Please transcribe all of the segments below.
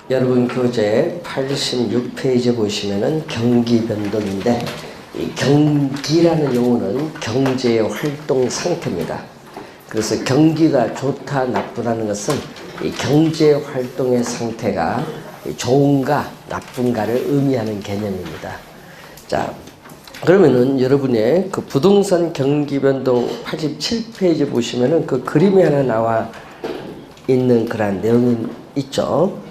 여러분 교재 86페이지 보시면은 경기 변동인데, 이 경기라는 용어는 경제의 활동 상태입니다. 그래서 경기가 좋다 나쁘다는 것은 이 경제 활동의 상태가 좋은가 나쁜가를 의미하는 개념입니다. 자, 그러면은 여러분의 그 부동산 경기 변동 87페이지 보시면은 그 그림이 하나 나와 있는 그런 내용이 있죠.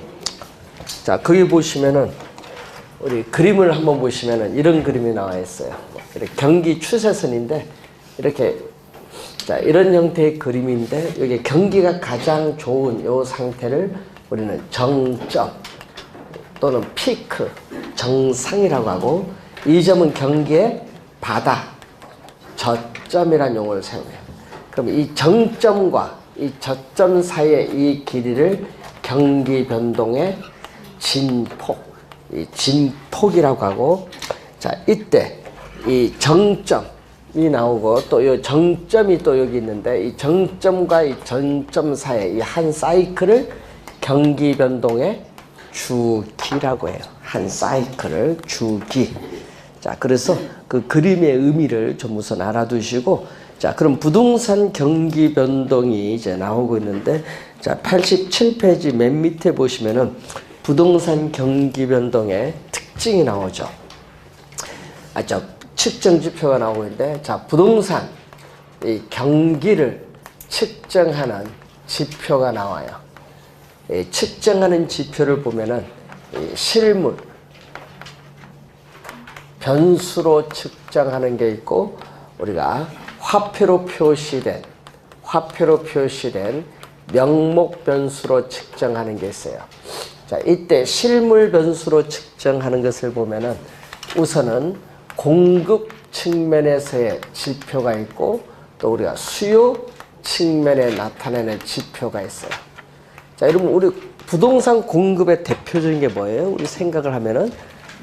자, 거기 보시면은 우리 그림을 한번 보시면은 이런 그림이 나와 있어요. 이렇게 경기 추세선인데 이렇게, 자, 이런 형태의 그림인데, 여기 경기가 가장 좋은 요 상태를 우리는 정점 또는 피크, 정상이라고 하고, 이 점은 경기의 바닥, 저점이라는 용어를 사용해요. 그럼 이 정점과 이 저점 사이의 이 길이를 경기 변동의 진폭, 이 진폭이라고 하고, 자, 이때 이 정점이 나오고 또 이 정점이 또 여기 있는데, 이 정점과 이 전점 사이의 이 한 사이클을 경기 변동의 주기라고 해요. 한 사이클을 주기. 자, 그래서 그 그림의 의미를 좀 우선 알아두시고, 자, 그럼 부동산 경기 변동이 이제 나오고 있는데, 자, 87페이지 맨 밑에 보시면은 부동산 경기 변동의 특징이 나오죠. 측정 지표가 나오고 있는데, 자, 부동산 이 경기를 측정하는 지표가 나와요. 이 측정하는 지표를 보면은 이 실물 변수로 측정하는 게 있고, 우리가 화표로 표시된 명목 변수로 측정하는 게 있어요. 자, 이때 실물 변수로 측정하는 것을 보면은 우선은 공급 측면에서의 지표가 있고, 또 우리가 수요 측면에 나타내는 지표가 있어요. 자, 여러분, 우리 부동산 공급의 대표적인 게 뭐예요? 우리 생각을 하면은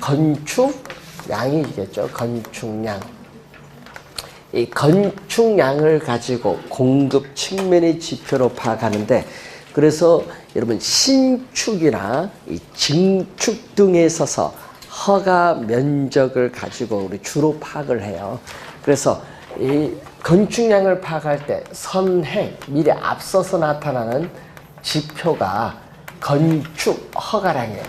건축량이겠죠. 건축량. 이 건축량을 가지고 공급 측면의 지표로 파악하는데, 그래서 여러분 신축이나 이 증축 등에 있어서 허가 면적을 가지고 우리 주로 파악을 해요. 그래서 이 건축량을 파악할 때 선행, 미리 앞서서 나타나는 지표가 건축 허가량이에요.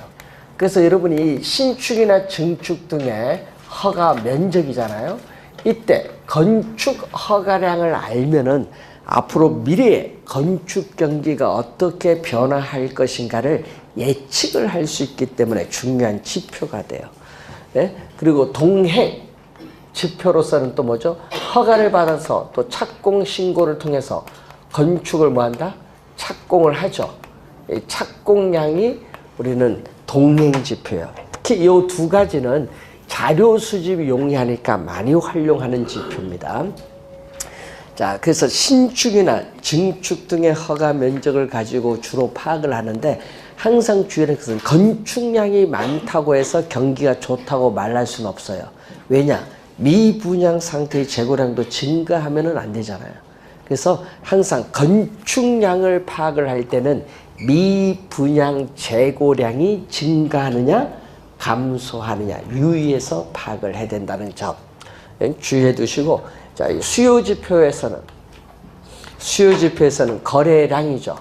그래서 여러분이 신축이나 증축 등의 허가 면적이잖아요. 이때 건축 허가량을 알면은 앞으로 미래의 건축 경기가 어떻게 변화할 것인가를 예측을 할 수 있기 때문에 중요한 지표가 돼요. 네? 그리고 동행 지표로서는 또 뭐죠? 허가를 받아서 또 착공 신고를 통해서 건축을 뭐한다? 착공을 하죠. 이 착공량이 우리는 동행 지표예요. 특히 이 두 가지는 자료 수집이 용이하니까 많이 활용하는 지표입니다. 자, 그래서 신축이나 증축 등의 허가 면적을 가지고 주로 파악을 하는데, 항상 주의하는 것은 건축량이 많다고 해서 경기가 좋다고 말할 수는 없어요. 왜냐? 미분양 상태의 재고량도 증가하면은 안 되잖아요. 그래서 항상 건축량을 파악을 할 때는 미분양 재고량이 증가하느냐 감소하느냐 유의해서 파악을 해야 된다는 점 주의해 두시고, 자, 수요지표에서는 거래량이죠.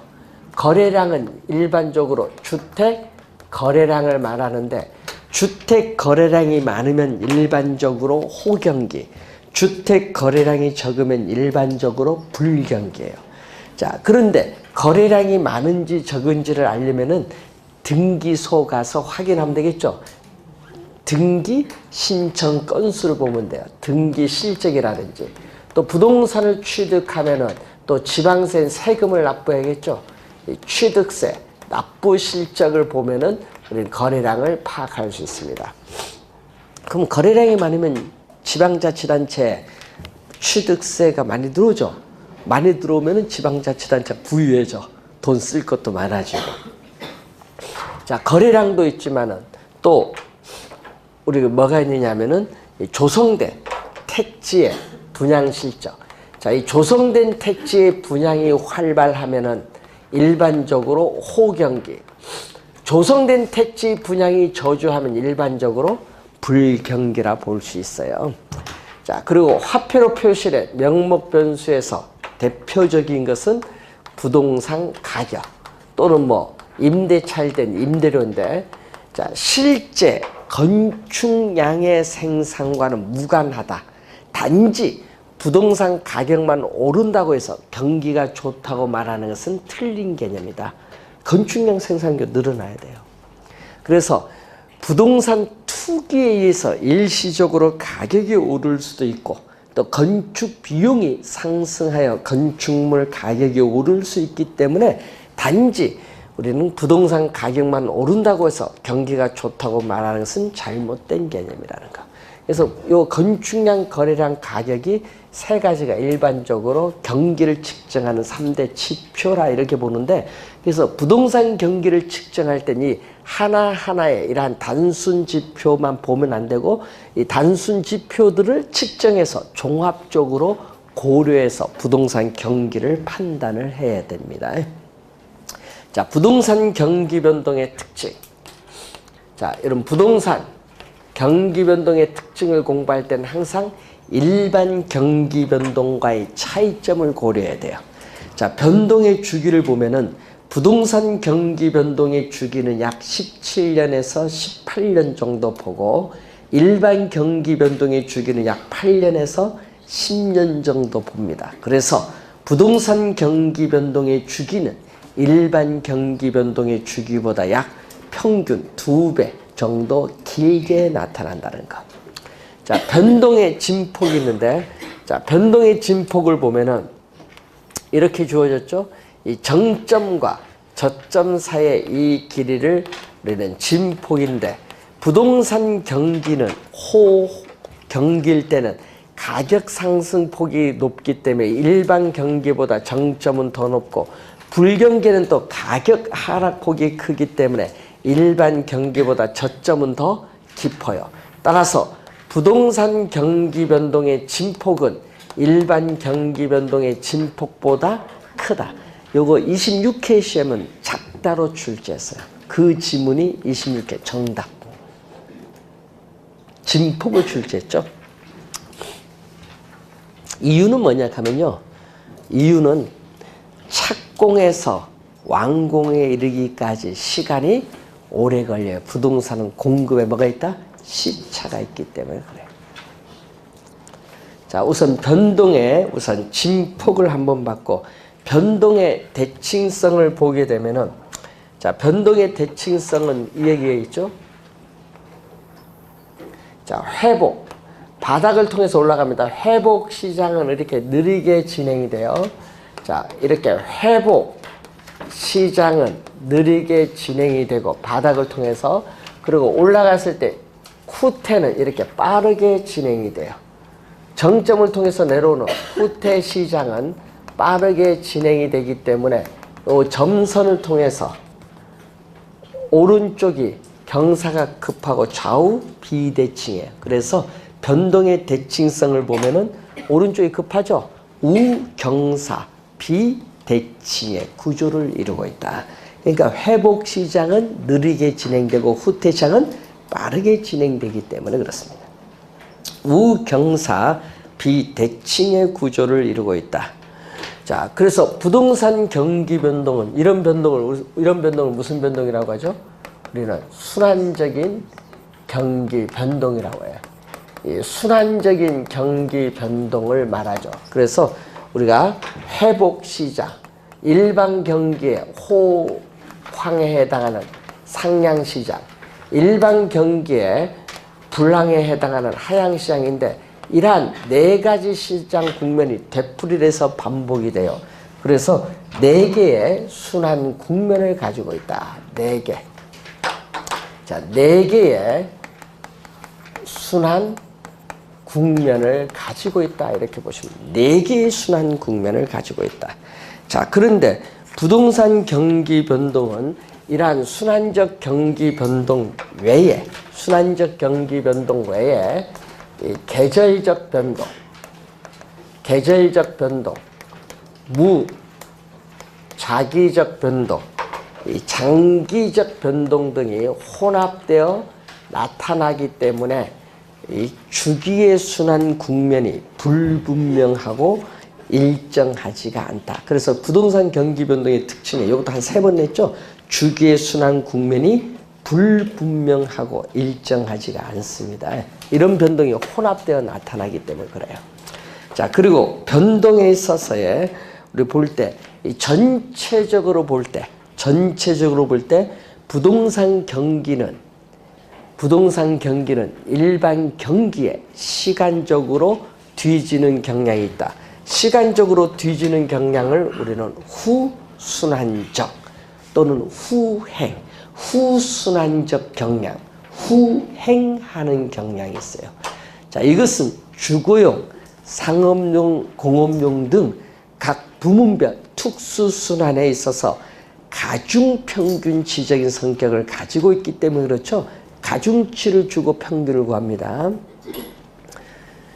거래량은 일반적으로 주택 거래량을 말하는데, 주택 거래량이 많으면 일반적으로 호경기, 주택 거래량이 적으면 일반적으로 불경기예요. 자, 그런데 거래량이 많은지 적은지를 알려면은 등기소 가서 확인하면 되겠죠. 등기 신청 건수를 보면 돼요. 등기 실적이라든지, 또 부동산을 취득하면은 또 지방세 세금을 납부해야겠죠. 이 취득세 납부 실적을 보면은 우리는 거래량을 파악할 수 있습니다. 그럼 거래량이 많으면 지방자치단체 취득세가 많이 들어오죠. 많이 들어오면은 지방자치단체 부유해져. 돈 쓸 것도 많아지고. 자, 거래량도 있지만은 또 우리가 뭐가 있느냐면은 조성된 택지의 분양 실적. 자, 이 조성된 택지의 분양이 활발하면은 일반적으로 호경기, 조성된 택지 분양이 저조하면 일반적으로 불경기라 볼 수 있어요. 자, 그리고 화폐로 표시된 명목 변수에서 대표적인 것은 부동산 가격 또는 뭐 임대차일된 임대료인데, 자, 실제 건축량의 생산과는 무관하다. 단지 부동산 가격만 오른다고 해서 경기가 좋다고 말하는 것은 틀린 개념이다. 건축량 생산도 늘어나야 돼요. 그래서 부동산 투기에 의해서 일시적으로 가격이 오를 수도 있고, 또 건축 비용이 상승하여 건축물 가격이 오를 수 있기 때문에 단지 우리는 부동산 가격만 오른다고 해서 경기가 좋다고 말하는 것은 잘못된 개념이라는 거. 그래서 요 건축량, 거래량, 가격이 세 가지가 일반적으로 경기를 측정하는 3대 지표라 이렇게 보는데, 그래서 부동산 경기를 측정할 때는 하나하나의 이러한 단순 지표만 보면 안 되고, 이 단순 지표들을 측정해서 종합적으로 고려해서 부동산 경기를 판단을 해야 됩니다. 자, 부동산 경기 변동의 특징. 자, 여러분 부동산 경기 변동의 특징을 공부할 때는 항상 일반 경기 변동과의 차이점을 고려해야 돼요. 자, 변동의 주기를 보면은 부동산 경기 변동의 주기는 약 17년에서 18년 정도 보고, 일반 경기 변동의 주기는 약 8년에서 10년 정도 봅니다. 그래서 부동산 경기 변동의 주기는 일반 경기 변동의 주기보다 약 평균 2배 정도 길게 나타난다는 것. 자, 변동의 진폭이 있는데, 자, 변동의 진폭을 보면은 이렇게 주어졌죠. 이 정점과 저점 사이의 이 길이를 우리는 진폭인데, 부동산 경기는 호경기일 때는 가격 상승폭이 높기 때문에 일반 경기보다 정점은 더 높고, 불경기는 또 가격 하락폭이 크기 때문에 일반 경기보다 저점은 더 깊어요. 따라서 부동산 경기 변동의 진폭은 일반 경기 변동의 진폭보다 크다. 요거 26회 시험은 작다로 출제했어요. 그 지문이 26회 정답. 진폭을 출제했죠. 이유는 뭐냐 하면요, 이유는 착공에서 완공에 이르기까지 시간이 오래 걸려요. 부동산은 공급에 뭐가 있다? 시차가 있기 때문에 그래요. 자, 우선 변동의 진폭을 한번 봤고, 변동의 대칭성을 보게 되면은, 자, 변동의 대칭성은 이 얘기에 있죠. 자, 회복. 바닥을 통해서 올라갑니다. 회복 시장은 이렇게 느리게 진행이 돼요. 자, 이렇게 회복 시장은 느리게 진행이 되고 바닥을 통해서, 그리고 올라갔을 때 후퇴는 이렇게 빠르게 진행이 돼요. 정점을 통해서 내려오는 후퇴 시장은 빠르게 진행이 되기 때문에 이 점선을 통해서 오른쪽이 경사가 급하고 좌우 비대칭이에요. 그래서 변동의 대칭성을 보면은 오른쪽이 급하죠. 우경사 비대칭의 구조를 이루고 있다. 그러니까 회복 시장은 느리게 진행되고 후퇴 시장은 빠르게 진행되기 때문에 그렇습니다. 우경사 비대칭의 구조를 이루고 있다. 자, 그래서 부동산 경기 변동은 이런 변동을 무슨 변동이라고 하죠? 우리는 순환적인 경기 변동이라고 해요. 이 순환적인 경기 변동을 말하죠. 그래서 우리가 회복 시장, 일반 경기의 호황에 해당하는 상향 시장, 일반 경기의 불황에 해당하는 하향 시장인데, 이러한 네 가지 시장 국면이 되풀이돼서 반복이 돼요. 그래서 네 개의 순환 국면을 가지고 있다. 네 개. 자, 네 개의 순환 국면을 가지고 있다. 이렇게 보시면 네 개의 순환 국면을 가지고 있다. 자, 그런데 부동산 경기 변동은 이러한 순환적 경기 변동 외에, 이 계절적 변동, 무자기적 변동, 이 장기적 변동 등이 혼합되어 나타나기 때문에 이 주기의 순환 국면이 불분명하고 일정하지가 않다. 그래서 부동산 경기 변동의 특징이 이것도 한 3번 냈죠. 주기의 순환 국면이 불분명하고 일정하지가 않습니다. 이런 변동이 혼합되어 나타나기 때문에 그래요. 자, 그리고 변동에 있어서의 우리 볼 때 전체적으로 볼 때 부동산 경기는 일반 경기에 시간적으로 뒤지는 경향이 있다. 시간적으로 뒤지는 경향을 우리는 후순환적 또는 후순환적 경향, 후행하는 경향이 있어요. 자, 이것은 주거용, 상업용, 공업용 등 각 부문별 특수순환에 있어서 가중평균치적인 성격을 가지고 있기 때문에 그렇죠. 가중치를 주고 평균을 구합니다.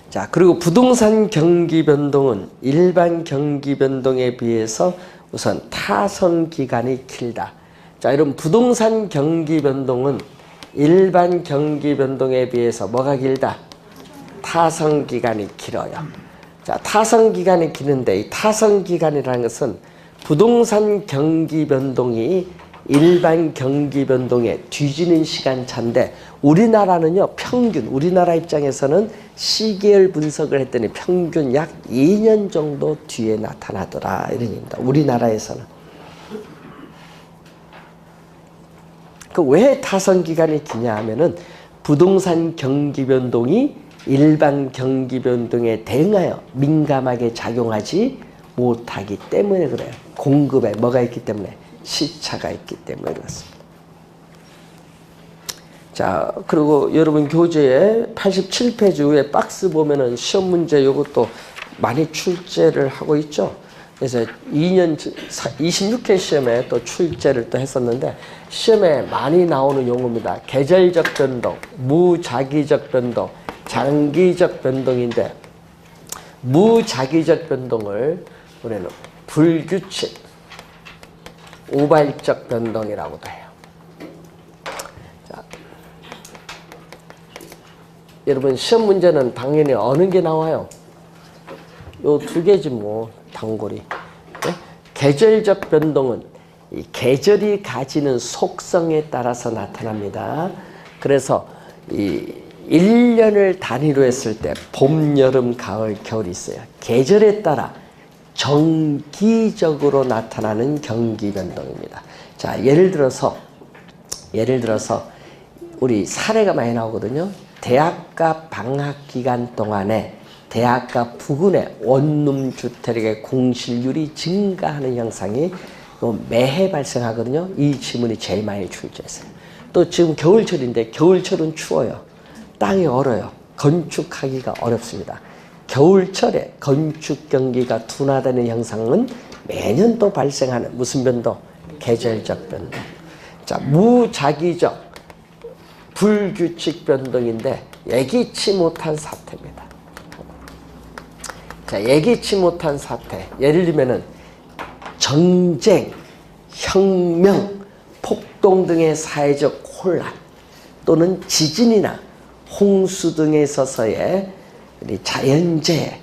자, 그리고 부동산 경기 변동은 일반 경기 변동에 비해서 우선 타선 기간이 길다. 자, 이런 부동산 경기 변동은 일반 경기 변동에 비해서 뭐가 길다? 타선 기간이 길어요. 자, 타선 기간이 기는데 이 타선 기간이라는 것은 부동산 경기 변동이 일반 경기 변동에 뒤지는 시간차인데 우리나라는요, 평균, 우리나라 입장에서는 시계열 분석을 했더니 평균 약 2년 정도 뒤에 나타나더라. 이런 얘기입니다. 우리나라에서는. 그 왜 타선 기간이 기냐 하면은 부동산 경기 변동이 일반 경기 변동에 대응하여 민감하게 작용하지 못하기 때문에 그래요. 공급에 뭐가 있기 때문에? 시차가 있기 때문에 그렇습니다. 자, 그리고 여러분 교재에 87페이지 위에 박스 보면은 시험 문제 요것도 많이 출제를 하고 있죠. 그래서 2년 26회 시험에 또 출제를 또 했었는데 시험에 많이 나오는 용어입니다. 계절적 변동, 무작위적 변동, 장기적 변동인데 무작위적 변동을 우리는 불규칙, 우발적 변동이라고도 해요. 자, 여러분 시험 문제는 당연히 어느 게 나와요? 요 2개지 뭐 단골이. 네? 계절적 변동은 이 계절이 가지는 속성에 따라서 나타납니다. 그래서 이 1년을 단위로 했을 때 봄, 여름, 가을, 겨울이 있어요. 계절에 따라 정기적으로 나타나는 경기 변동입니다. 자, 예를 들어서 우리 사례가 많이 나오거든요. 대학가 방학 기간 동안에 대학가 부근의 원룸 주택의 공실률이 증가하는 현상이 매해 발생하거든요. 이 질문이 제일 많이 출제했어요. 또 지금 겨울철인데 겨울철은 추워요. 땅이 얼어요. 건축하기가 어렵습니다. 겨울철에 건축 경기가 둔화되는 현상은 매년 또 발생하는 무슨 변동? 계절적 변동. 자, 무작위적, 불규칙 변동인데 예기치 못한 사태입니다. 자, 예기치 못한 사태. 예를 들면은 전쟁, 혁명, 폭동 등의 사회적 혼란 또는 지진이나 홍수 등에 있어서의 자연재해,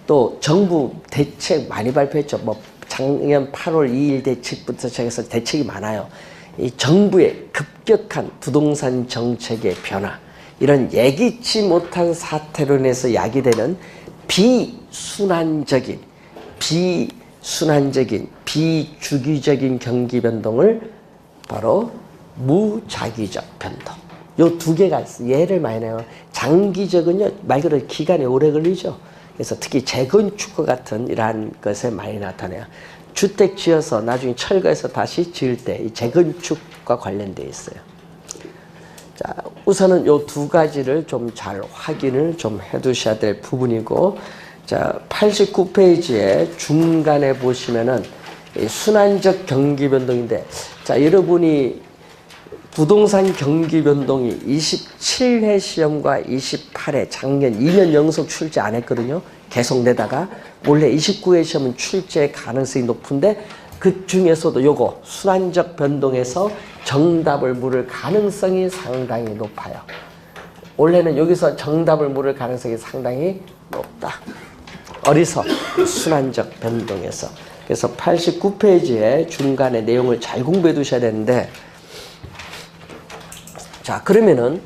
또 정부 대책 많이 발표했죠. 뭐 작년 8월 2일 대책부터 시작해서 대책이 많아요. 이 정부의 급격한 부동산 정책의 변화, 이런 예기치 못한 사태로 인해서 야기되는 비순환적인, 비주기적인 경기 변동을 바로 무작위적 변동. 요 2개가 있어요. 예를 많이 내요. 장기적은요, 말 그대로 기간이 오래 걸리죠. 그래서 특히 재건축과 같은 이러한 것에 많이 나타나요. 주택 지어서 나중에 철거해서 다시 지을 때 이 재건축과 관련되어 있어요. 자, 우선은 요 2가지를 좀 잘 확인을 좀 해두셔야 될 부분이고, 자, 89페이지에 중간에 보시면은 이 순환적 경기 변동인데, 자, 여러분이 부동산 경기 변동이 27회 시험과 28회 작년 2년 연속 출제 안 했거든요. 계속 내다가 원래 29회 시험은 출제 가능성이 높은데 그 중에서도 요거 순환적 변동에서 정답을 물을 가능성이 상당히 높아요. 원래는 여기서 정답을 물을 가능성이 상당히 높다. 어디서? 순환적 변동에서. 그래서 89페이지에 중간에 내용을 잘 공부해 두셔야 되는데, 자, 그러면은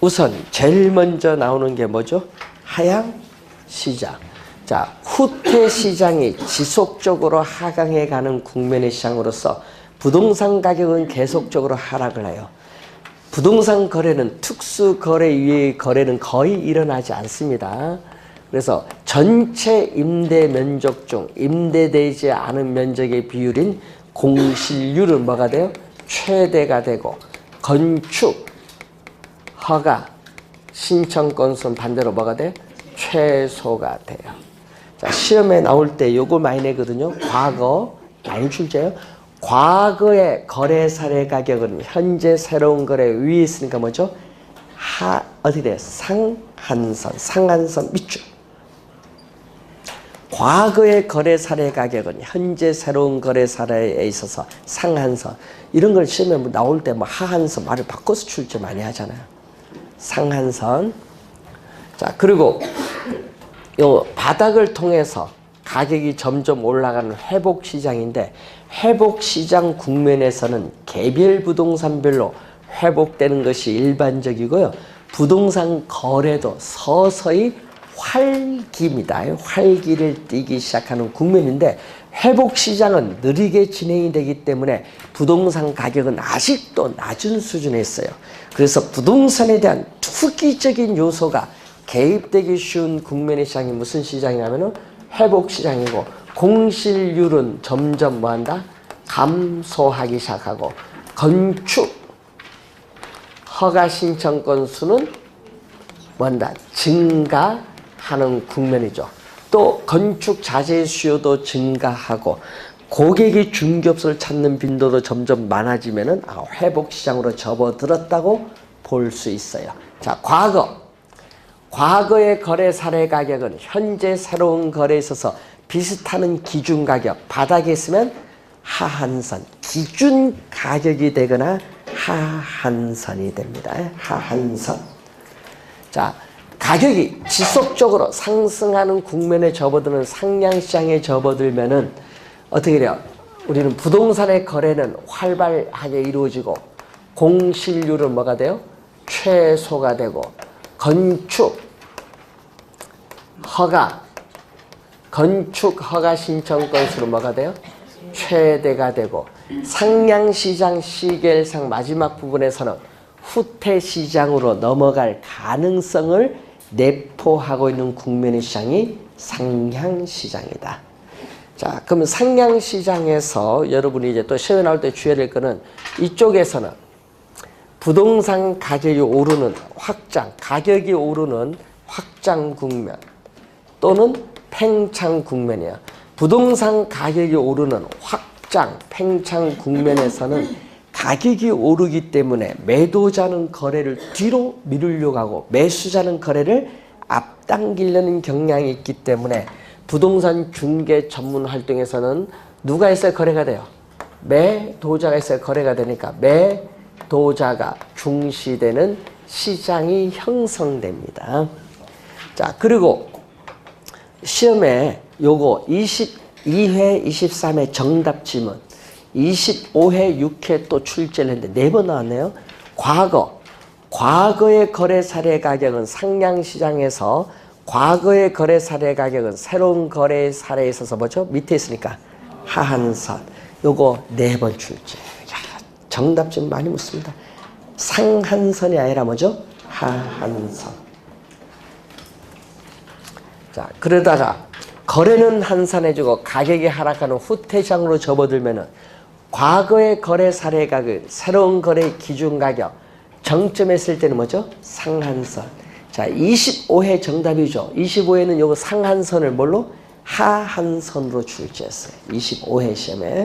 우선 제일 먼저 나오는 게 뭐죠? 하향 시장. 자, 후퇴 시장이 지속적으로 하강해 가는 국면의 시장으로서 부동산 가격은 계속적으로 하락을 해요. 부동산 거래는 특수 거래 이외의 거래는 거의 일어나지 않습니다. 그래서 전체 임대 면적 중 임대되지 않은 면적의 비율인 공실률은 뭐가 돼요? 최대가 되고, 건축, 허가, 신청 건수는 반대로 뭐가 돼? 최소가 돼요. 자, 시험에 나올 때 요걸 많이 내거든요. 과거, 많이 출제요. 과거의 거래 사례 가격은 현재 새로운 거래 위에 있으니까 뭐죠? 어떻게 돼요? 상한선, 상한선 밑줄. 과거의 거래 사례 가격은 현재 새로운 거래 사례에 있어서 상한선. 이런 걸 시험에 나올 때 뭐 하한선 말을 바꿔서 출제 많이 하잖아요. 상한선. 자, 그리고 요 바닥을 통해서 가격이 점점 올라가는 회복 시장인데, 회복 시장 국면에서는 개별 부동산별로 회복되는 것이 일반적이고요. 부동산 거래도 서서히 활기입니다. 활기를 띠기 시작하는 국면인데, 회복 시장은 느리게 진행이 되기 때문에 부동산 가격은 아직도 낮은 수준에 있어요. 그래서 부동산에 대한 투기적인 요소가 개입되기 쉬운 국면의 시장이 무슨 시장이냐면은 회복 시장이고, 공실률은 점점 뭐한다? 감소하기 시작하고, 건축 허가 신청 건수는 뭐한다? 증가하는 국면이죠. 또 건축 자재 수요도 증가하고, 고객이 중개업소를 찾는 빈도도 점점 많아지면은 회복 시장으로 접어들었다고 볼 수 있어요. 자, 과거의 거래 사례 가격은 현재 새로운 거래에 있어서 비슷한 기준 가격, 바닥에 있으면 하한선, 기준 가격이 되거나 하한선이 됩니다. 하한선. 자, 가격이 지속적으로 상승하는 국면에 접어드는 상향시장에 접어들면은 어떻게 돼요? 우리는 부동산의 거래는 활발하게 이루어지고, 공실률은 뭐가 돼요? 최소가 되고, 건축 허가 신청 건수는 뭐가 돼요? 최대가 되고, 상향시장 시계열상 마지막 부분에서는 후퇴 시장으로 넘어갈 가능성을 내포하고 있는 국면의 시장이 상향시장이다. 자, 그러면 상향시장에서 여러분이 이제 또 시험에 나올 때 주의해야 될 거는, 이쪽에서는 부동산 가격이 오르는 가격이 오르는 확장 국면 또는 팽창 국면이야. 부동산 가격이 오르는 팽창 국면에서는 가격이 오르기 때문에 매도자는 거래를 뒤로 미루려고 하고, 매수자는 거래를 앞당기려는 경향이 있기 때문에 부동산 중개 전문 활동에서는 누가 있어야 거래가 돼요? 매도자가 있어야 거래가 되니까 매도자가 중시되는 시장이 형성됩니다. 자, 그리고 시험에 요거 22회, 23회 정답 지문, 25회, 6회 또 출제를 했는데 4번 나왔네요. 과거의 거래 사례 가격은 상향시장에서, 과거의 거래 사례 가격은 새로운 거래 사례에 있어서 뭐죠? 밑에 있으니까 하한선. 요거 4번 출제. 야, 정답 지문 많이 묻습니다. 상한선이 아니라 뭐죠? 하한선. 자, 그러다가 거래는 한산해지고 가격이 하락하는 후퇴장으로 접어들면은 과거의 거래 사례 가격, 새로운 거래 기준 가격, 정점했을 때는 뭐죠? 상한선. 자, 25회 정답이죠. 25회는 요거 상한선을 뭘로? 하한선으로 출제했어요. 25회 시험에.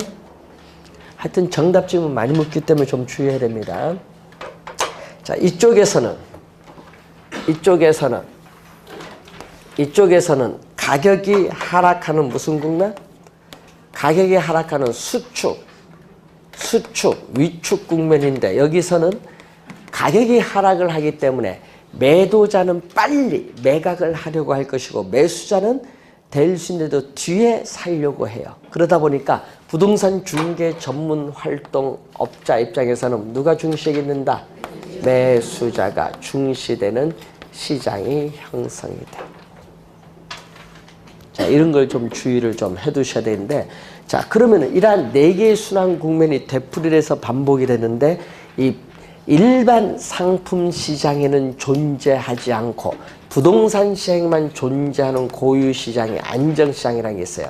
하여튼 정답 지문 많이 묻기 때문에 좀 주의해야 됩니다. 자, 이쪽에서는 가격이 하락하는 무슨 국면? 가격이 하락하는 수축, 위축 국면인데 여기서는 가격이 하락을 하기 때문에 매도자는 빨리 매각을 하려고 할 것이고 매수자는 될 수 있는데도 뒤에 살려고 해요. 그러다 보니까 부동산 중개 전문 활동업자 입장에서는 누가 중시되겠는가? 매수자가 중시되는 시장이 형성이 돼. 자, 이런 걸 좀 주의를 좀 해두셔야 되는데, 자, 그러면 이러한 4개의 순환 국면이 되풀이해서 반복이 되는데, 이 일반 상품 시장에는 존재하지 않고 부동산 시장에만 존재하는 고유 시장이 안정시장이라는 게 있어요.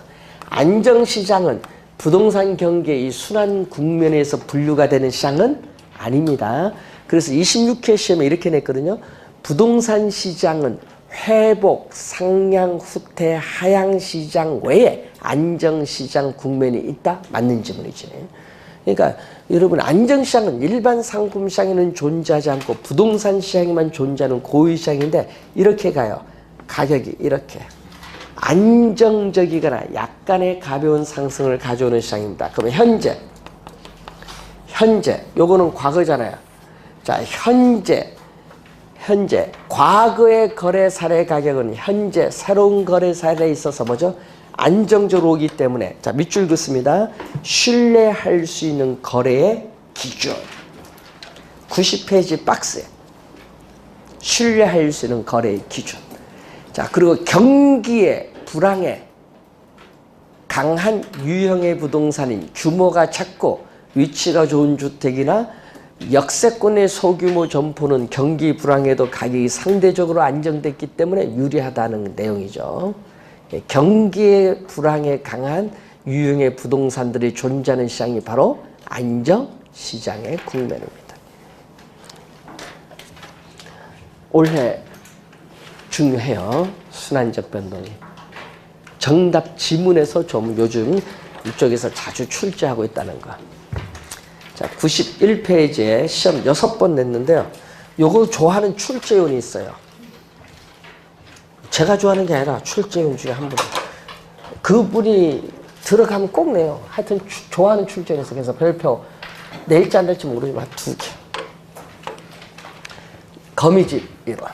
안정시장은 부동산 경기의 이 순환 국면에서 분류가 되는 시장은 아닙니다. 그래서 26회 시험에 이렇게 냈거든요. 부동산 시장은 회복, 상향, 후퇴, 하향 시장 외에 안정시장 국면이 있다? 맞는 질문이지. 그러니까 여러분 안정시장은 일반 상품 시장에는 존재하지 않고 부동산 시장에만 존재하는 고유시장인데 이렇게 가요. 가격이 이렇게 안정적이거나 약간의 가벼운 상승을 가져오는 시장입니다. 그러면 현재 요거는 과거잖아요. 자, 현재 과거의 거래 사례 가격은 현재 새로운 거래 사례에 있어서 뭐죠? 안정적으로 오기 때문에 자 밑줄 긋습니다. 신뢰할 수 있는 거래의 기준 90페이지 박스에 신뢰할 수 있는 거래의 기준. 자 그리고 경기의 불황에 강한 유형의 부동산인 규모가 작고 위치가 좋은 주택이나 역세권의 소규모 점포는 경기 불황에도 가격이 상대적으로 안정됐기 때문에 유리하다는 내용이죠. 경기의 불황에 강한 유형의 부동산들이 존재하는 시장이 바로 안정시장의 국면입니다. 올해 중요해요. 순환적 변동이. 정답 지문에서 좀 요즘 이쪽에서 자주 출제하고 있다는 거. 자, 91페이지에 시험 6번 냈는데요. 요거 좋아하는 출제요원이 있어요. 제가 좋아하는 게 아니라 출제용 중에 한 분. 그분이 들어가면 꼭 내요. 하여튼 좋아하는 출제에서 그래서 별표 낼지 안 낼지 모르지만 2개. 거미집 1번.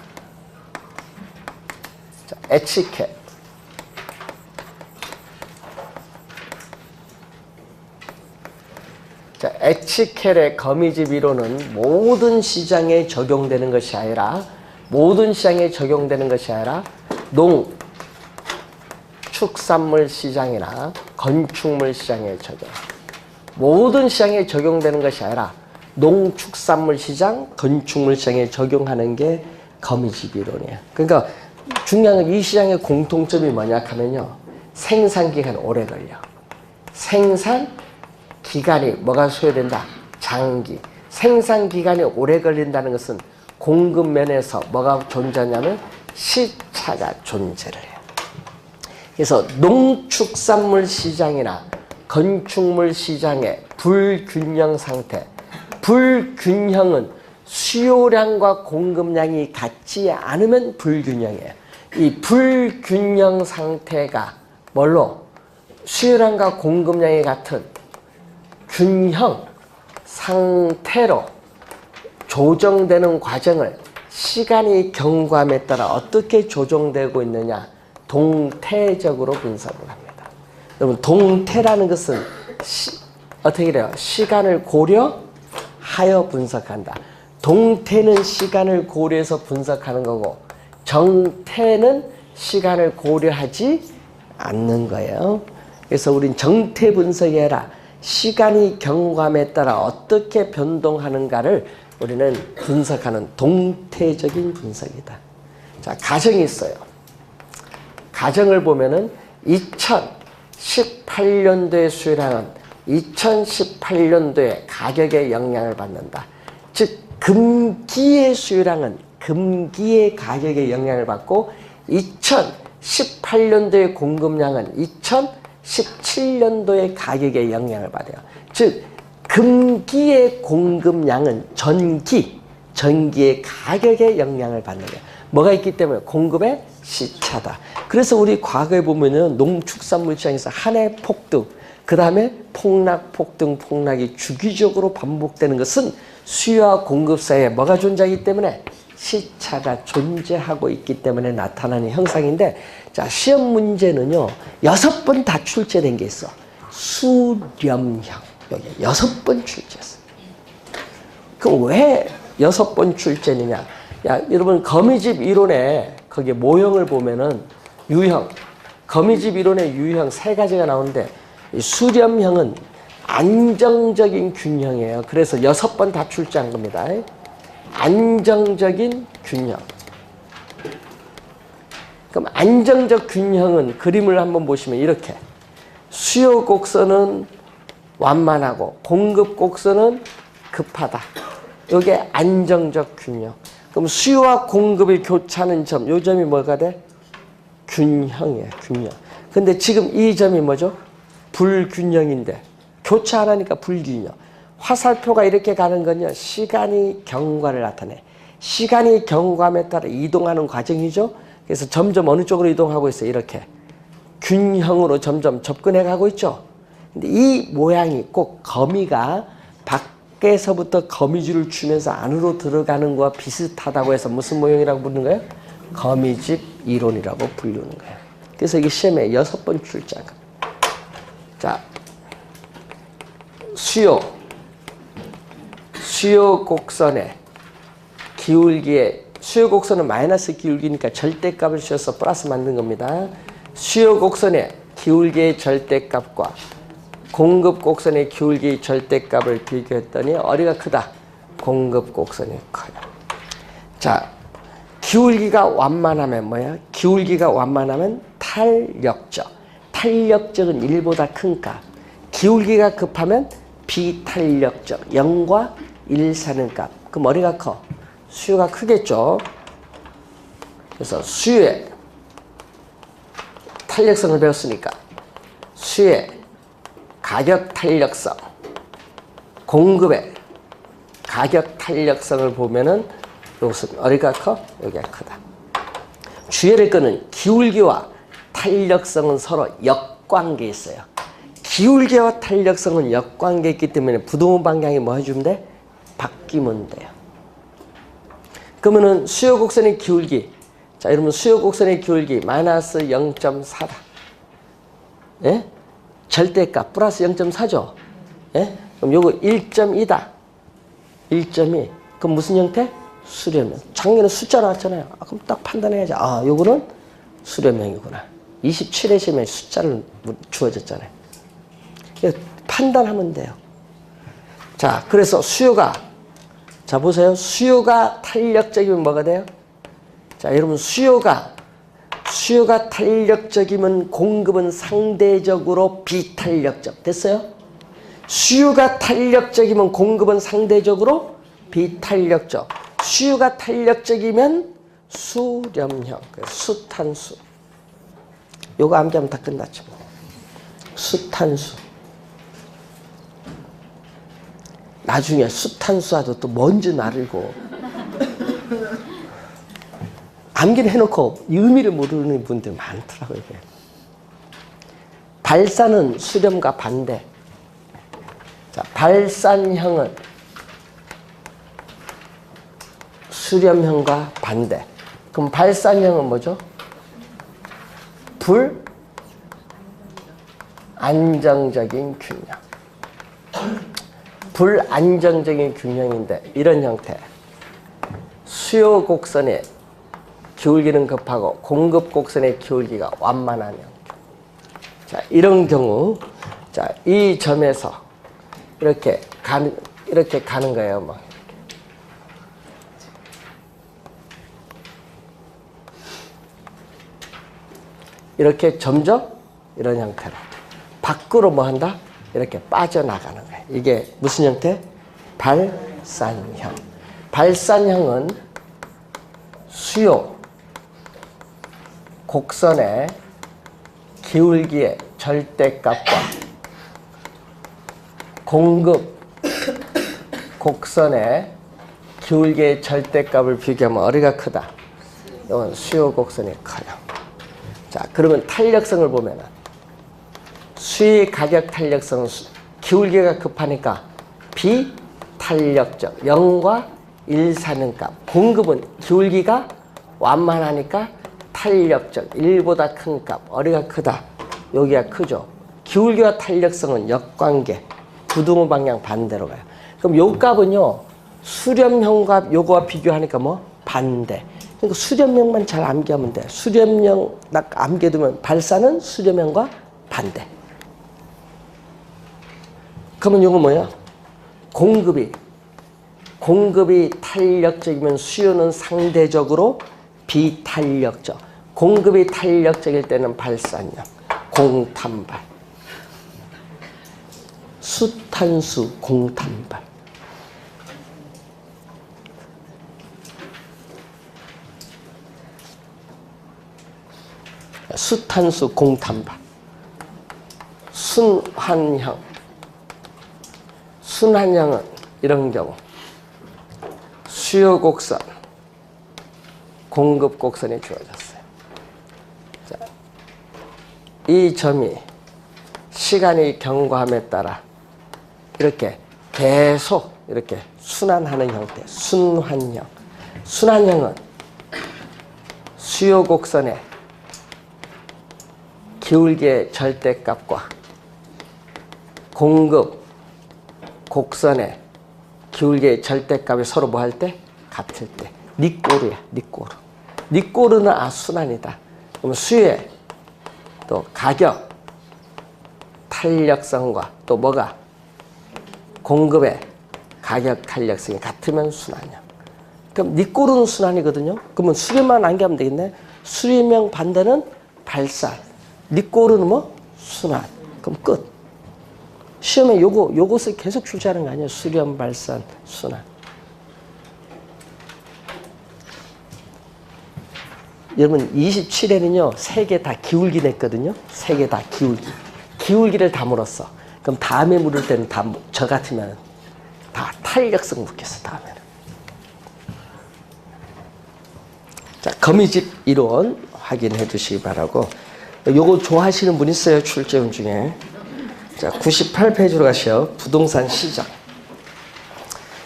자, 에치켓. 자, 에치켓의 거미집 1호는 모든 시장에 적용되는 것이 아니라 농, 축산물 시장이나 건축물 시장에 적용. 모든 시장에 적용되는 것이 아니라 농, 축산물 시장, 건축물 시장에 적용하는 게 거미집 이론이에요. 그러니까 중요한 건 이 시장의 공통점이 뭐냐 하면요. 생산기간이 오래 걸려. 생산기간이 뭐가 소요된다? 장기. 생산기간이 오래 걸린다는 것은 공급 면에서 뭐가 존재하냐면 시차가 존재를 해요. 그래서 농축산물 시장이나 건축물 시장의 불균형 상태. 불균형은 수요량과 공급량이 같지 않으면 불균형이에요. 이 불균형 상태가 뭘로? 수요량과 공급량이 같은 균형 상태로 조정되는 과정을 시간이 경과함에 따라 어떻게 조정되고 있느냐 동태적으로 분석을 합니다. 여러분 동태라는 것은 어떻게 돼요? 시간을 고려하여 분석한다. 동태는 시간을 고려해서 분석하는 거고 정태는 시간을 고려하지 않는 거예요. 그래서 우린 정태 분석이 아니라 시간이 경과함에 따라 어떻게 변동하는가를 우리는 분석하는 동태적인 분석이다. 자, 가정이 있어요. 가정을 보면은 2018년도의 수요량은 2018년도에 가격에 영향을 받는다. 즉, 금기의 수요량은 금기의 가격에 영향을 받고 2018년도의 공급량은 2017년도의 가격에 영향을 받아요. 즉, 금기의 공급량은 전기의 가격에 영향을 받는 거예요. 뭐가 있기 때문에 공급의 시차다. 그래서 우리 과거에 보면은 농축산물 시장에서 한 해 폭등, 그 다음에 폭락, 폭등, 폭락이 주기적으로 반복되는 것은 수요와 공급 사이에 뭐가 존재하기 때문에 시차가 존재하고 있기 때문에 나타나는 형상인데, 자, 시험 문제는요, 6번 다 출제된 게 있어. 수렴형. 여기 6번 출제했어. 그럼 왜 6번 출제느냐? 야, 여러분, 거미집 이론에 거기에 모형을 보면은 유형, 거미집 이론의 유형 3가지가 나오는데, 이 수렴형은 안정적인 균형이에요. 그래서 6번 다 출제한 겁니다. 안정적인 균형. 그럼 안정적 균형은 그림을 한번 보시면 이렇게, 수요 곡선은 완만하고 공급 곡선은 급하다. 이게 안정적 균형. 그럼 수요와 공급이 교차하는 점, 이 점이 뭐가 돼? 균형이에요, 균형. 근데 지금 이 점이 뭐죠? 불균형인데, 교차 안 하니까 불균형. 화살표가 이렇게 가는 건요, 시간이 경과를 나타내. 시간이 경과함에 따라 이동하는 과정이죠. 그래서 점점 어느 쪽으로 이동하고 있어요, 이렇게. 균형으로 점점 접근해 가고 있죠. 근데 이 모양이 꼭 거미가 밖에서부터 거미줄을 추면서 안으로 들어가는 거와 비슷하다고 해서 무슨 모형이라고 부르는 거예요? 거미집 이론이라고 부르는 거예요. 그래서 이게 시험에 6번 출제한 겁니다. 자, 수요 곡선의 기울기에, 수요 곡선은 마이너스 기울기니까 절대값을 씌워서 플러스 만든 겁니다. 수요 곡선의 기울기의 절대값과 공급 곡선의 기울기의 절대값을 비교했더니 어디가 크다? 공급 곡선이 커요. 자, 기울기가 완만하면 뭐야? 기울기가 완만하면 탄력적. 탄력적은 1보다 큰 값. 기울기가 급하면 비탄력적. 0과 1 사는 값. 그럼 어디가 커? 수요가 크겠죠. 그래서 수요의 탄력성을 배웠으니까 수요의 가격 탄력성, 공급의 가격 탄력성을 보면은 이것은 어디가 커? 여기가 크다. 주의할 거는 기울기와 탄력성은 서로 역관계에 있어요. 기울기와 탄력성은 역관계에 있기 때문에 부동의 방향이 뭐 해주면 돼? 바뀌면 돼요. 그러면은 수요 곡선의 기울기, 자, 여러분, 수요 곡선의 기울기 마이너스 0.4다. 예? 절대값 플러스 0.4죠. 예? 그럼 요거 1.2다. 1.2. 그럼 무슨 형태? 수렴형. 작년에 숫자 나왔잖아요. 아, 그럼 딱 판단해야지. 아, 요거는 수렴형이구나. 27회 시험에 숫자를 주어졌잖아요. 판단하면 돼요. 자, 그래서 수요가, 자, 보세요. 수요가 탄력적이면 뭐가 돼요? 자, 여러분, 수요가 탄력적이면 공급은 상대적으로 비탄력적. 됐어요? 수요가 탄력적이면 공급은 상대적으로 비탄력적. 수요가 탄력적이면 수렴형. 수탄수. 요거 암기하면 다 끝났죠. 수탄수. 나중에 수탄수와도 또 뭔지 알고 암기를 해놓고 의미를 모르는 분들 많더라고요. 이게. 발산은 수렴과 반대. 자, 발산형은 수렴형과 반대. 그럼 발산형은 뭐죠? 불안정적인 균형. 불안정적인 균형인데 이런 형태. 수요 곡선의 기울기는 급하고 공급 곡선의 기울기가 완만한 형태. 자, 이런 경우, 자, 이 점에서 이렇게 가는 거예요. 뭐. 이렇게 점점 이런 형태로 밖으로 뭐 한다? 이렇게 빠져나가는 거예요. 이게 무슨 형태? 발산형. 발산형은 수요 곡선의 기울기의 절대값과 공급 곡선의 기울기의 절대값을 비교하면 어디가 크다? 이건 수요 곡선이 커요. 자, 그러면 탄력성을 보면은 수의 가격 탄력성은 기울기가 급하니까 비탄력적 0과 1 사는 값. 공급은 기울기가 완만하니까 탄력적 1보다 큰 값. 어리가 크다. 여기가 크죠. 기울기와 탄력성은 역관계. 부등호 방향 반대로 가요. 그럼 요 값은요. 수렴형과 요거와 비교하니까 뭐? 반대. 그러니까 수렴형만 잘 암기하면 돼. 수렴형 딱 암기해두면 발산은 수렴형과 반대. 그러면 요거 뭐야? 공급이 탄력적이면 수요는 상대적으로 비탄력적. 공급이 탄력적일 때는 발산형, 공탄발. 수탄수, 공탄발. 수탄수, 공탄발. 순환형은 이런 경우 수요 곡선, 공급 곡선이 주어졌어요. 자, 이 점이 시간이 경과함에 따라 이렇게 계속 이렇게 순환하는 형태, 순환형. 순환형은 수요 곡선의 기울기의 절대값과 공급 곡선의 기울기의 절대값이 서로 뭐 할 때? 같을 때. 니꼬르야, 니꼬르. 니꼬르는 순환이다. 그럼 수의 또 가격, 탄력성과 또 뭐가? 공급의 가격, 탄력성이 같으면 순환이야. 그럼 니꼬르는 순환이거든요. 그러면 수렴만 암기하면 되겠네. 수렴형 반대는 발산. 니꼬르는 뭐? 순환. 그럼 끝. 시험에 요것을 계속 출제하는 거 아니에요? 수렴, 발산, 순환. 여러분 27회는요 3개 다 기울기 냈거든요. 3개 다 기울기. 기울기를 다 물었어. 그럼 다음에 물을 때는 다 저 같으면 다 탄력성 묻겠어. 다음에는. 자, 거미집 이론 확인해 주시기 바라고. 요거 좋아하시는 분 있어요? 출제원 중에. 자, 98페이지로 가시죠. 부동산 시장.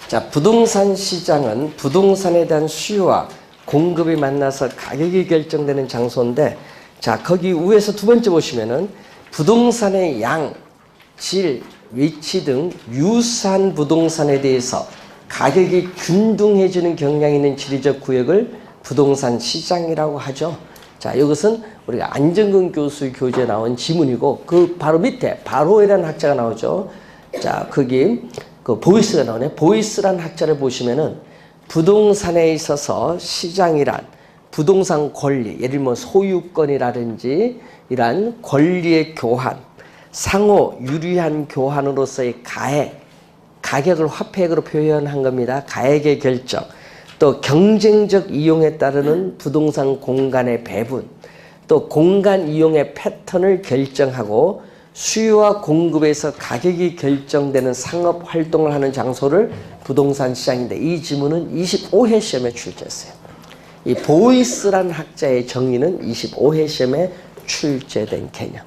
자, 부동산 시장은 부동산에 대한 수요와 공급이 만나서 가격이 결정되는 장소인데, 자, 거기 위에서 두 번째 보시면은 부동산의 양, 질, 위치 등 유사한 부동산에 대해서 가격이 균등해지는 경향이 있는 지리적 구역을 부동산 시장이라고 하죠. 자, 이것은 우리가 안정근 교수 교재에 나온 지문이고, 그 바로 밑에 바로이라는 학자가 나오죠. 자, 거기 그 보이스가 나오네. 보이스라는 학자를 보시면은 부동산에 있어서 시장이란 부동산 권리, 예를 들면 소유권이라든지 이러한 권리의 교환, 상호 유리한 교환으로서의 가액, 가격을 화폐액으로 표현한 겁니다. 가액의 결정. 또 경쟁적 이용에 따르는 부동산 공간의 배분, 또 공간 이용의 패턴을 결정하고 수요와 공급에서 가격이 결정되는 상업 활동을 하는 장소를 부동산 시장인데, 이 지문은 25회 시험에 출제했어요. 이 보이스라는 학자의 정의는 25회 시험에 출제된 개념.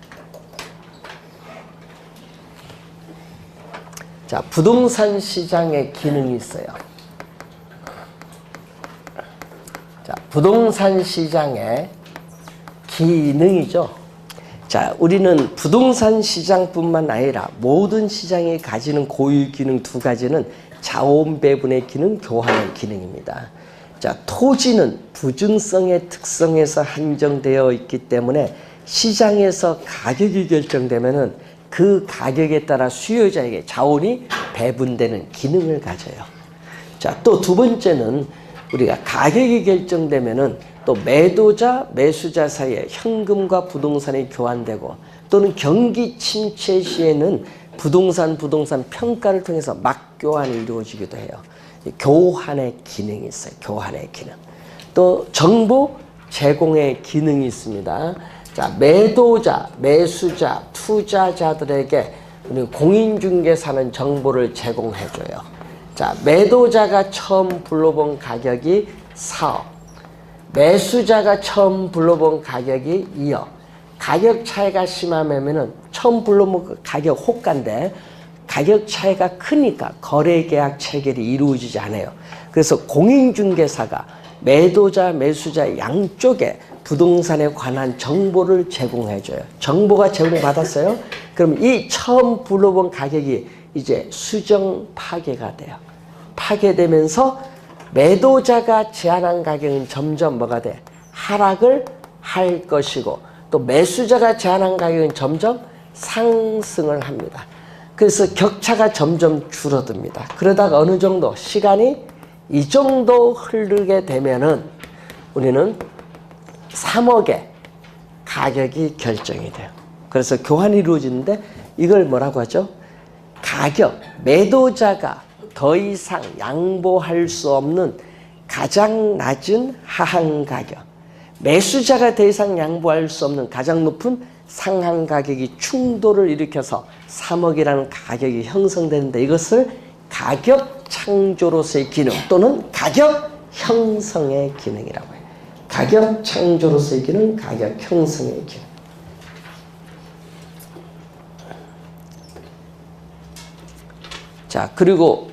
자, 부동산 시장의 기능이 있어요. 자, 부동산 시장의 기능이죠. 자, 우리는 부동산 시장뿐만 아니라 모든 시장이 가지는 고유 기능 두 가지는 자원 배분의 기능, 교환의 기능입니다. 자, 토지는 부증성의 특성에서 한정되어 있기 때문에 시장에서 가격이 결정되면은 그 가격에 따라 수요자에게 자원이 배분되는 기능을 가져요. 자, 또 두 번째는 우리가 가격이 결정되면은 또 매도자, 매수자 사이에 현금과 부동산이 교환되고, 또는 경기 침체 시에는 부동산 평가를 통해서 막교환이 이루어지기도 해요. 교환의 기능이 있어요. 교환의 기능. 또 정보 제공의 기능이 있습니다. 자, 매도자, 매수자, 투자자들에게 우리 공인중개사는 정보를 제공해줘요. 자, 매도자가 처음 불러본 가격이 4억, 매수자가 처음 불러본 가격이 이어 가격 차이가 심하면은 처음 불러본 그 가격 호가인데 가격 차이가 크니까 거래계약 체결이 이루어지지 않아요. 그래서 공인중개사가 매도자, 매수자 양쪽에 부동산에 관한 정보를 제공해줘요. 정보가 제공받았어요. 그럼 이 처음 불러본 가격이 이제 수정 파괴가 돼요. 파괴되면서 매도자가 제안한 가격은 점점 뭐가 돼? 하락을 할 것이고 또 매수자가 제안한 가격은 점점 상승을 합니다. 그래서 격차가 점점 줄어듭니다. 그러다가 어느 정도 시간이 이 정도 흐르게 되면은 우리는 3억에 가격이 결정이 돼요. 그래서 교환이 이루어지는데 이걸 뭐라고 하죠? 가격, 매도자가 더 이상 양보할 수 없는 가장 낮은 하한 가격, 매수자가 더 이상 양보할 수 없는 가장 높은 상한 가격이 충돌을 일으켜서 3억이라는 가격이 형성되는데 이것을 가격 창조로서의 기능 또는 가격 형성의 기능이라고 해요. 가격 창조로서의 기능, 가격 형성의 기능. 자, 그리고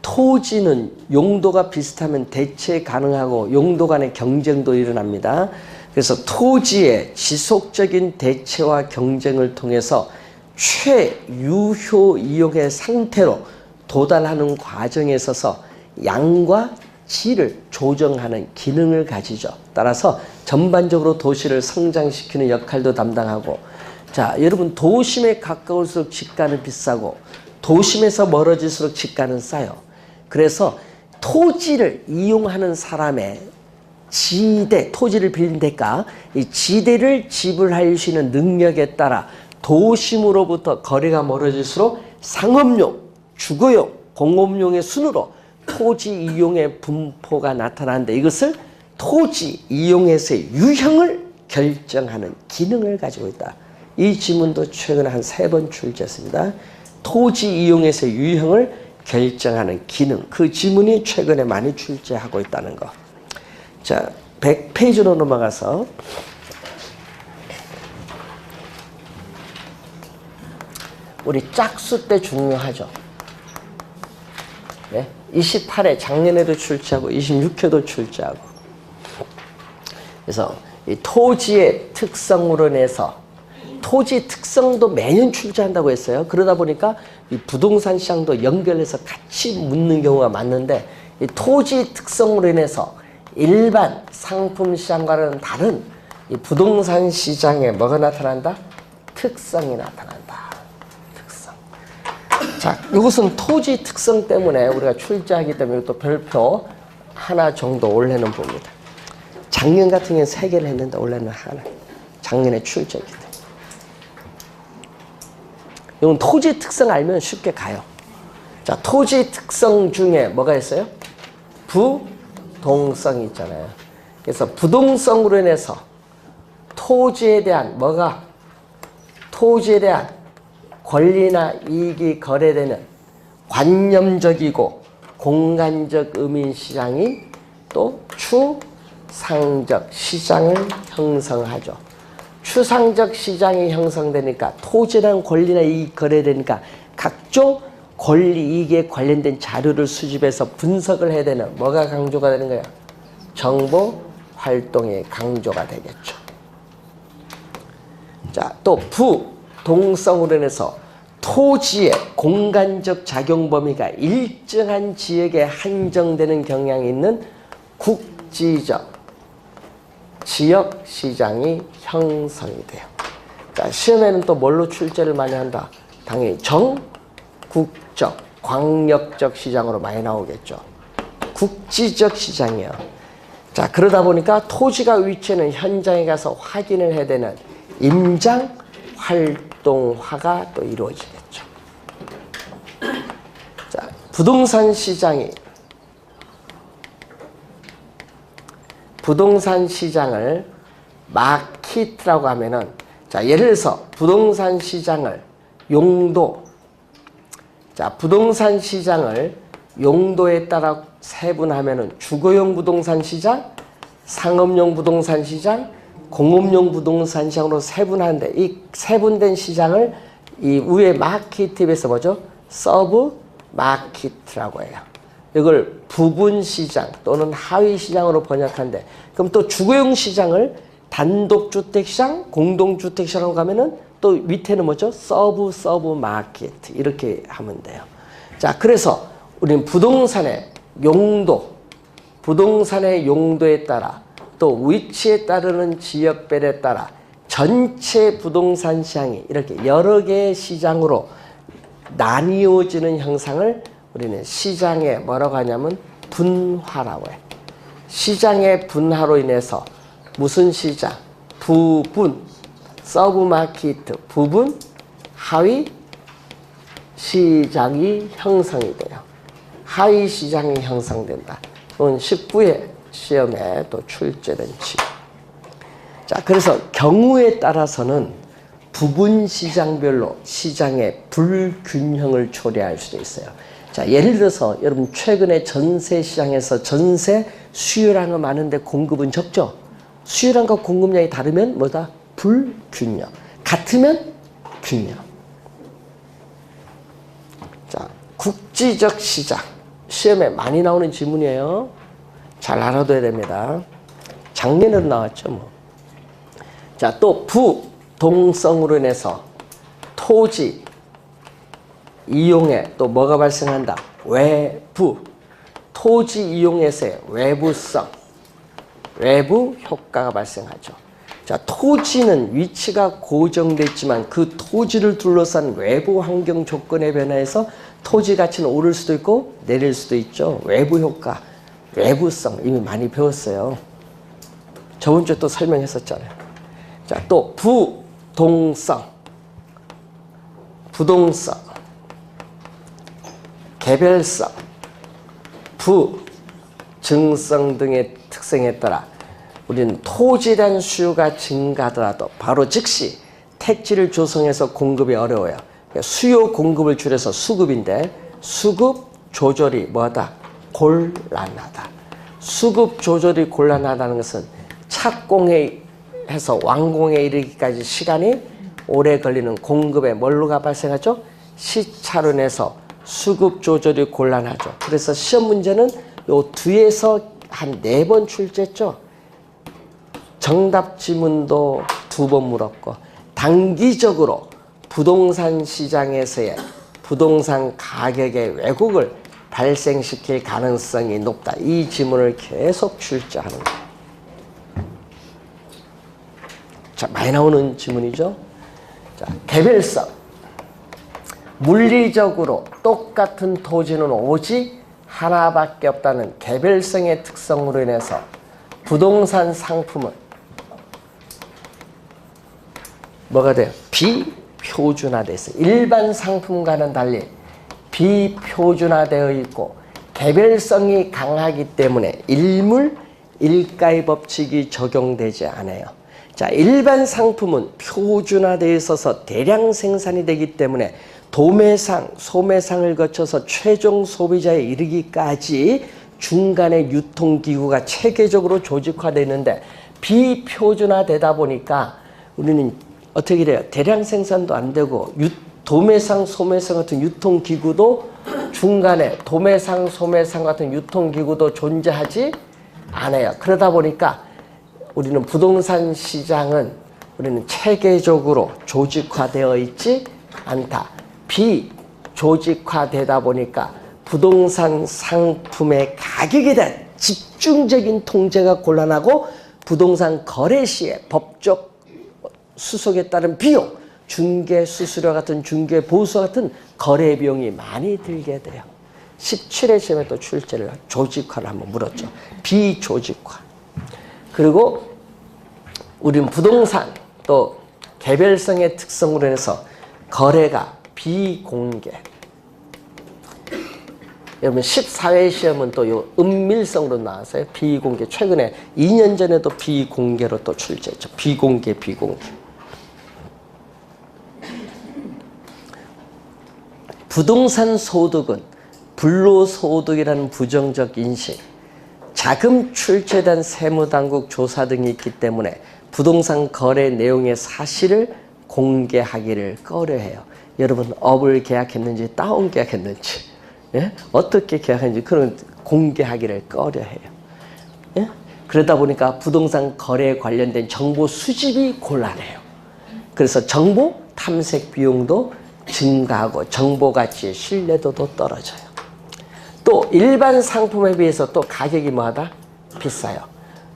토지는 용도가 비슷하면 대체 가능하고 용도 간의 경쟁도 일어납니다. 그래서 토지의 지속적인 대체와 경쟁을 통해서 최유효 이용의 상태로 도달하는 과정에 있어서 양과 질을 조정하는 기능을 가지죠. 따라서 전반적으로 도시를 성장시키는 역할도 담당하고, 자, 여러분 도심에 가까울수록 집가는 비싸고 도심에서 멀어질수록 집가는 싸요. 그래서 토지를 이용하는 사람의 지대, 토지를 빌린 대가, 이 지대를 지불할 수 있는 능력에 따라 도심으로부터 거리가 멀어질수록 상업용, 주거용, 공업용의 순으로 토지 이용의 분포가 나타나는데 이것을 토지 이용에서의 유형을 결정하는 기능을 가지고 있다. 이 지문도 최근에 한 3번 출제했습니다. 토지 이용에서의 유형을 결정하는 기능, 그 지문이 최근에 많이 출제하고 있다는 거. 자, 100페이지로 넘어가서 우리 짝수 때 중요하죠. 네? 28회 작년에도 출제하고 26회도 출제하고. 그래서 이 토지의 특성으로 인해서 토지 특성도 매년 출제한다고 했어요. 그러다 보니까 이 부동산 시장도 연결해서 같이 묻는 경우가 많은데 이 토지 특성으로 인해서 일반 상품 시장과는 다른 이 부동산 시장에 뭐가 나타난다? 특성이 나타난다. 특성. 자, 이것은 토지 특성 때문에 우리가 출제하기 때문에 또 별표 하나 정도 올해는 봅니다. 작년 같은 경우는 3개를 했는데 올해는 하나. 작년에 출제했기 때문에. 이건 토지 특성 알면 쉽게 가요. 자, 토지 특성 중에 뭐가 있어요? 부동성이 있잖아요. 그래서 부동성으로 인해서 토지에 대한 토지에 대한 권리나 이익이 거래되는 관념적이고 공간적 의미 시장이 또 추상적 시장을 형성하죠. 추상적 시장이 형성되니까 토지라는 권리나 이익이 거래되니까 각종 권리 이익에 관련된 자료를 수집해서 분석을 해야 되는 뭐가 강조가 되는 거예요? 정보 활동의 강조가 되겠죠. 자, 또 부동성으로 인해서 토지의 공간적 작용 범위가 일정한 지역에 한정되는 경향이 있는 국지적 지역 시장이 형성이 돼요. 자, 시험에는 또 뭘로 출제를 많이 한다? 당연히 전국적, 광역적 시장으로 많이 나오겠죠. 국지적 시장이요. 자, 그러다 보니까 토지가 위치하는 현장에 가서 확인을 해야 되는 임장 활동화가 또 이루어지겠죠. 자, 부동산 시장을 마켓이라고 하면은, 자, 예를 들어서 부동산 시장을 부동산 시장을 용도에 따라 세분하면은 주거용 부동산 시장, 상업용 부동산 시장, 공업용 부동산 시장으로 세분하는데 이 세분된 시장을 이 위에 마켓입에서 뭐죠? 서브 마켓이라고 해요. 이걸 부분 시장 또는 하위 시장으로 번역한데 그럼 또 주거용 시장을 단독주택 시장, 공동주택 시장으로 가면은 또 밑에는 뭐죠? 서브 마켓 이렇게 하면 돼요. 자, 그래서 우리는 부동산의 용도에 따라 또 위치에 따르는 지역별에 따라 전체 부동산 시장이 이렇게 여러 개의 시장으로 나뉘어지는 형상을 우리는 시장의 뭐라고 하냐면 분화라고 해. 시장의 분화로 인해서 무슨 시장? 부분, 서브마켓, 부분, 하위 시장이 형성이 돼요. 하위 시장이 형성된다. 이건 19회 시험에 또 출제된 지금. 자, 그래서 경우에 따라서는 부분 시장별로 시장의 불균형을 초래할 수도 있어요. 자, 예를 들어서 여러분 최근에 전세 시장에서 전세 수요량은 많은데 공급은 적죠. 수요량과 공급량이 다르면 뭐다? 불균형. 같으면 균형. 자, 국지적 시장. 시험에 많이 나오는 질문이에요. 잘 알아둬야 됩니다. 작년에도 나왔죠, 뭐. 자, 또 부동성으로 인해서 토지 이용에 또 뭐가 발생한다? 외부. 토지 이용에서의 외부성, 외부 효과가 발생하죠. 자, 토지는 위치가 고정되어 있지만 그 토지를 둘러싼 외부 환경 조건에 변화해서 토지 가치는 오를 수도 있고 내릴 수도 있죠. 외부 효과, 외부성 이미 많이 배웠어요. 저번 주에 또 설명했었잖아요. 자, 또 부동성, 개별성, 증성 등의 특성에 따라 우리는 토지에 대한 수요가 증가하더라도 바로 즉시 택지를 조성해서 공급이 어려워요. 수요 공급을 줄여서 수급인데 수급 조절이 뭐다? 곤란하다. 수급 조절이 곤란하다는 것은 착공해서 완공에 이르기까지 시간이 오래 걸리는 공급에 뭘로가 발생하죠? 시차로 인해서 수급 조절이 곤란하죠. 그래서 시험 문제는 요 뒤에서 한 4번 출제했죠. 정답 지문도 2번 물었고 단기적으로 부동산 시장에서의 부동산 가격의 왜곡을 발생시킬 가능성이 높다. 이 지문을 계속 출제하는 거예요. 자, 많이 나오는 지문이죠. 자, 개별성. 물리적으로 똑같은 토지는 오직 하나밖에 없다는 개별성의 특성으로 인해서 부동산 상품은 뭐가 돼요? 비표준화되어 있어요. 일반 상품과는 달리 비표준화되어 있고 개별성이 강하기 때문에 일물 일가의 법칙이 적용되지 않아요. 자, 일반 상품은 표준화되어 있어서 대량 생산이 되기 때문에 도매상, 소매상을 거쳐서 최종 소비자에 이르기까지 중간에 유통기구가 체계적으로 조직화되어 있는데 비표준화되다 보니까 우리는 어떻게 돼요? 대량 생산도 안 되고 도매상, 소매상 같은 유통기구도 중간에 도매상, 소매상 같은 유통기구도 존재하지 않아요. 그러다 보니까 우리는 부동산 시장은 우리는 체계적으로 조직화되어 있지 않다. 비조직화되다 보니까 부동산 상품의 가격에 대한 집중적인 통제가 곤란하고 부동산 거래 시에 법적 수속에 따른 비용, 중개 수수료 같은 중개 보수 같은 거래 비용이 많이 들게 돼요. 17회 시험에 또 출제를 조직화를 한번 물었죠. 비조직화. 그리고 우리는 부동산 또 개별성의 특성으로 인해서 거래가 비공개. 여러분 14회 시험은 또 요 은밀성으로 나왔어요. 비공개. 최근에 2년 전에도 비공개로 또 출제했죠. 비공개. 부동산 소득은 불로소득이라는 부정적 인식, 자금 출처된 세무당국 조사 등이 있기 때문에 부동산 거래 내용의 사실을 공개하기를 꺼려해요. 여러분 업을 계약했는지 다운 계약했는지 예? 어떻게 계약했는지 그런 공개하기를 꺼려해요. 예? 그러다 보니까 부동산 거래에 관련된 정보 수집이 곤란해요. 그래서 정보 탐색 비용도 증가하고 정보 가치의 신뢰도도 떨어져요. 또 일반 상품에 비해서 또 가격이 뭐하다? 비싸요.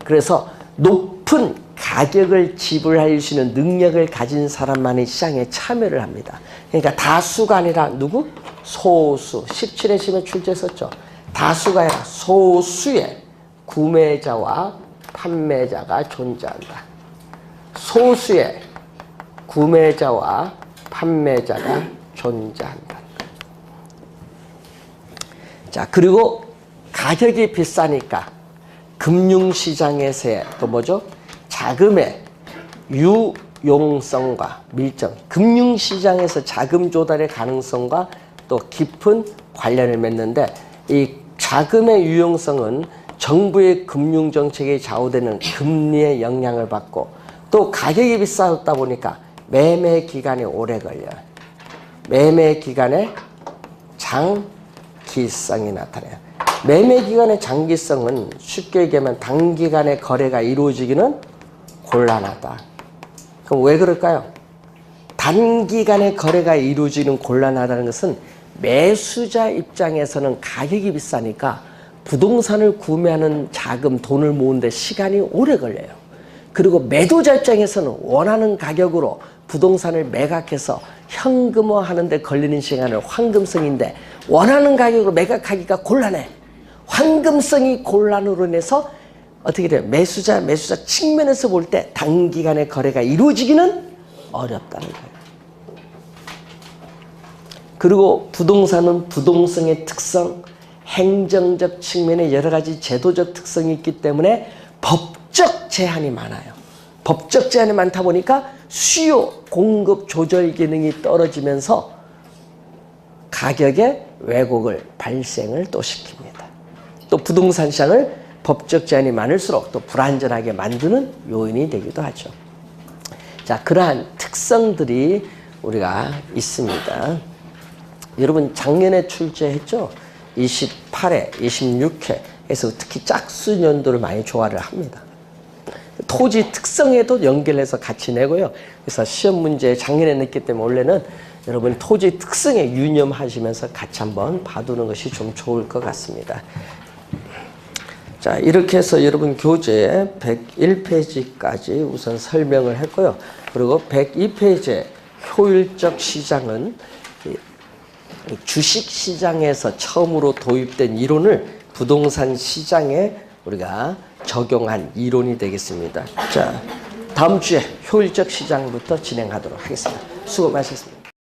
그래서 높은 가격을 지불할 수 있는 능력을 가진 사람만이 시장에 참여를 합니다. 그러니까 다수가 아니라 누구? 소수. 17회 시험에 출제했었죠. 다수가 아니라 소수의 구매자와 판매자가 존재한다. 소수의 구매자와 판매자가 존재한다. 자, 그리고 가격이 비싸니까 금융시장에서의 또 뭐죠? 자금의 유용성과 밀접, 금융시장에서 자금 조달의 가능성과 또 깊은 관련을 맺는데 이 자금의 유용성은 정부의 금융정책에 좌우되는 금리의 영향을 받고 또 가격이 비싸다 보니까 매매 기간이 오래 걸려요. 매매 기간에 장기성이 나타나요. 매매 기간의 장기성은 쉽게 얘기하면 단기간에 거래가 이루어지기는 곤란하다. 그럼 왜 그럴까요? 단기간에 거래가 이루어지는 곤란하다는 것은 매수자 입장에서는 가격이 비싸니까 부동산을 구매하는 자금, 돈을 모으는데 시간이 오래 걸려요. 그리고 매도자 입장에서는 원하는 가격으로 부동산을 매각해서 현금화하는 데 걸리는 시간은 황금성인데 원하는 가격으로 매각하기가 곤란해. 황금성이 곤란으로 인해서 어떻게 돼요? 매수자 측면에서 볼 때 단기간에 거래가 이루어지기는 어렵다는 거예요. 그리고 부동산은 부동성의 특성, 행정적 측면에 여러 가지 제도적 특성이 있기 때문에 법적 제한이 많아요. 법적 제한이 많다 보니까 수요, 공급 조절 기능이 떨어지면서 가격의 왜곡을 발생을 또 시킵니다. 또 부동산 시장을 법적 제한이 많을수록 또 불안전하게 만드는 요인이 되기도 하죠. 자, 그러한 특성들이 우리가 있습니다. 여러분 작년에 출제했죠? 28회, 26회에서 특히 짝수 연도를 많이 조화를 합니다. 토지 특성에도 연결해서 같이 내고요. 그래서 시험 문제 작년에 냈기 때문에 원래는 여러분 토지 특성에 유념하시면서 같이 한번 봐두는 것이 좀 좋을 것 같습니다. 자, 이렇게 해서 여러분 교재 101페이지까지 우선 설명을 했고요. 그리고 102페이지 효율적 시장은 주식시장에서 처음으로 도입된 이론을 부동산 시장에 우리가 적용한 이론이 되겠습니다. 자, 다음 주에 효율적 시장부터 진행하도록 하겠습니다. 수고 많으셨습니다.